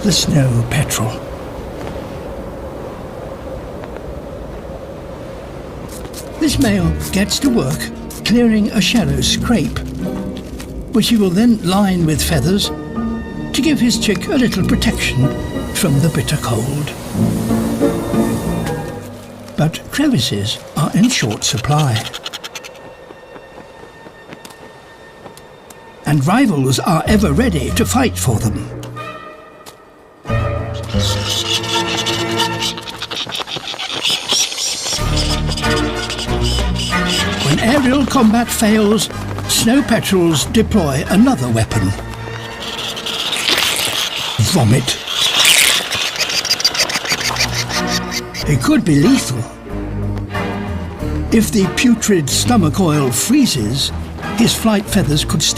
The Snow Petrel. This male gets to work clearing a shallow scrape, which he will then line with feathers to give his chick a little protection from the bitter cold. But crevices are in short supply, and rivals are ever ready to fight for them. When aerial combat fails, snow petrels deploy another weapon: vomit. It could be lethal. If the putrid stomach oil freezes, his flight feathers could